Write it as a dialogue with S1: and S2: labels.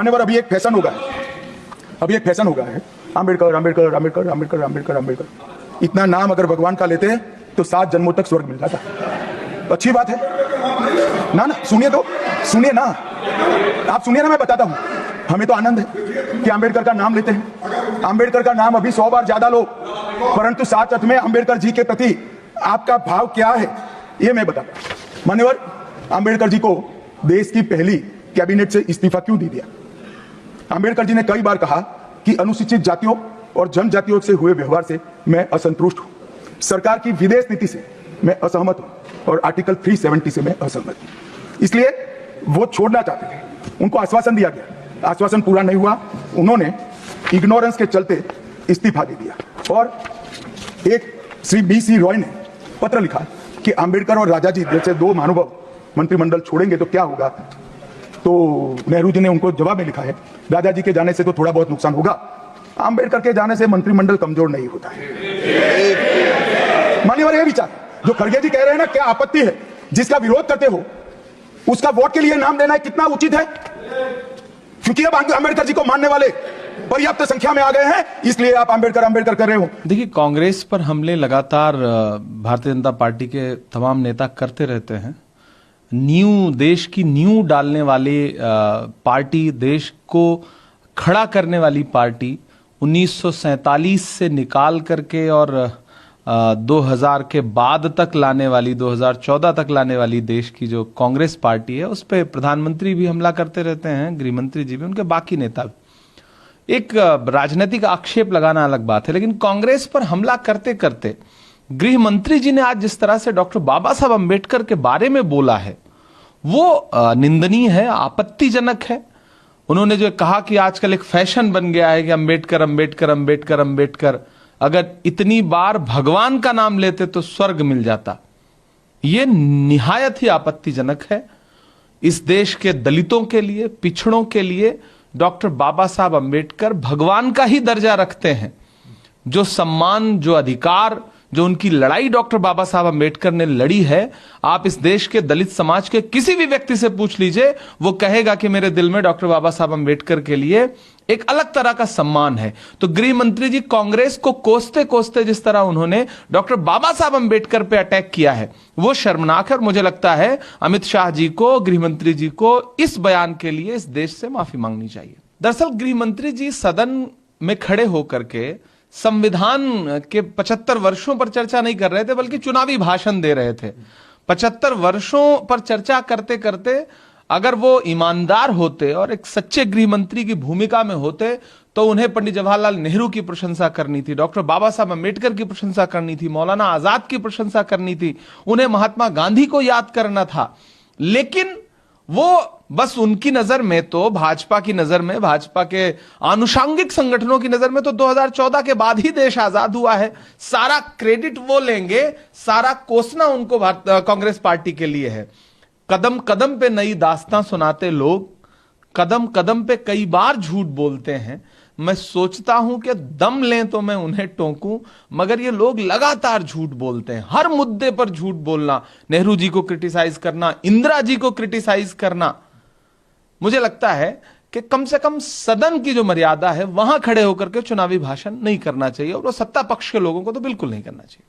S1: मान्यवर, अभी एक फैशन होगा है अंबेडकर अंबेडकर अंबेडकर अंबेडकर अंबेडकर अंबेडकर। इतना नाम अगर भगवान का लेते हैं तो 7 जन्मों तक स्वर्ग मिल जाता। तो अच्छी बात है ना। ना सुनिए तो, सुनिए ना, आप सुनिए ना, मैं बताता हूं। हमें तो आनंद है कि अंबेडकर का नाम लेते हैं। अंबेडकर का नाम अभी 100 बार ज्यादा लो, परंतु साथ साथ में अंबेडकर जी के प्रति आपका भाव क्या है ये मैं बताता हूं। मान्यवर, अंबेडकर जी को देश की पहली कैबिनेट से इस्तीफा क्यों दे दिया? अंबेडकर जी ने कई बार कहा कि अनुसूचित जातियों और जनजातियों से हुए व्यवहार से मैं असंतुष्ट हूं, सरकार की विदेश नीति से मैं असहमत हूं और आर्टिकल 370 से मैं असहमत हूं। इसलिए वो छोड़ना चाहते थे। उनको आश्वासन दिया गया, आश्वासन पूरा नहीं हुआ। उन्होंने इग्नोरेंस के चलते इस्तीफा दे दिया। और एक श्री BC रॉय ने पत्र लिखा कि अंबेडकर और राजाजी जैसे 2 महानुभाव मंत्रिमंडल छोड़ेंगे तो क्या होगा। तो नेहरू जी ने उनको जवाब में लिखा है, राजाजी के जाने से तो थोड़ा बहुत नुकसान होगा, अंबेडकर के जाने से मंत्रिमंडल कमजोर नहीं होता है। मान्यवर, ये विचार जो खड़गे जी कह रहे हैं ना, क्या आपत्ति है? जिसका विरोध करते हो उसका वोट के लिए नाम देना कितना उचित है? क्योंकि अब अंबेडकर जी को मानने वाले पर्याप्त संख्या में आ गए हैं, इसलिए आप अंबेडकर अंबेडकर कर रहे हो।
S2: देखिए, कांग्रेस पर हमले लगातार भारतीय जनता पार्टी के तमाम नेता करते रहते हैं। देश की नींव डालने वाली पार्टी, देश को खड़ा करने वाली पार्टी 1947 से निकाल करके और 2000 के बाद तक लाने वाली, 2014 तक लाने वाली देश की जो कांग्रेस पार्टी है, उस पर प्रधानमंत्री भी हमला करते रहते हैं, गृह मंत्री जी भी, उनके बाकी नेता भी। एक राजनीतिक आक्षेप लगाना अलग बात है, लेकिन कांग्रेस पर हमला करते करते गृह मंत्री जी ने आज जिस तरह से डॉक्टर बाबा साहब अंबेडकर के बारे में बोला है, वो निंदनीय है, आपत्तिजनक है। उन्होंने जो कहा कि आजकल एक फैशन बन गया है कि अंबेडकर अंबेडकर अंबेडकर अंबेडकर, अगर इतनी बार भगवान का नाम लेते तो स्वर्ग मिल जाता, यह निहायत ही आपत्तिजनक है। इस देश के दलितों के लिए, पिछड़ों के लिए डॉक्टर बाबा साहब अंबेडकर भगवान का ही दर्जा रखते हैं। जो सम्मान, जो अधिकार, जो उनकी लड़ाई डॉक्टर बाबा साहब अंबेडकर ने लड़ी है, आप इस देश के दलित समाज के किसी भी व्यक्ति से पूछ लीजिए, वो कहेगा कि मेरे दिल में डॉक्टर बाबा साहब अंबेडकर के लिए एक अलग तरह का सम्मान है। तो गृह मंत्री जी कांग्रेस को कोसते कोसते जिस तरह उन्होंने डॉक्टर बाबा साहब अंबेडकर पे अटैक किया है, वो शर्मनाक है। और मुझे लगता है अमित शाह जी को, गृह मंत्री जी को इस बयान के लिए इस देश से माफी मांगनी चाहिए। दरअसल गृह मंत्री जी सदन में खड़े होकर के संविधान के 75 वर्षों पर चर्चा नहीं कर रहे थे, बल्कि चुनावी भाषण दे रहे थे। 75 वर्षों पर चर्चा करते करते अगर वो ईमानदार होते और एक सच्चे गृह मंत्री की भूमिका में होते, तो उन्हें पंडित जवाहरलाल नेहरू की प्रशंसा करनी थी, डॉक्टर बाबा साहब अंबेडकर की प्रशंसा करनी थी, मौलाना आजाद की प्रशंसा करनी थी, उन्हें महात्मा गांधी को याद करना था। लेकिन वो बस उनकी नजर में तो, भाजपा की नजर में, भाजपा के आनुषंगिक संगठनों की नजर में तो 2014 के बाद ही देश आजाद हुआ है। सारा क्रेडिट वो लेंगे, सारा कोसना उनको कांग्रेस पार्टी के लिए है। कदम कदम पे नई दास्तां सुनाते लोग, कदम कदम पे कई बार झूठ बोलते हैं। मैं सोचता हूं कि दम लें तो मैं उन्हें टोकूं, मगर ये लोग लगातार झूठ बोलते हैं। हर मुद्दे पर झूठ बोलना, नेहरू जी को क्रिटिसाइज करना, इंदिरा जी को क्रिटिसाइज करना। मुझे लगता है कि कम से कम सदन की जो मर्यादा है, वहां खड़े होकर के चुनावी भाषण नहीं करना चाहिए, और वो सत्ता पक्ष के लोगों को तो बिल्कुल नहीं करना चाहिए।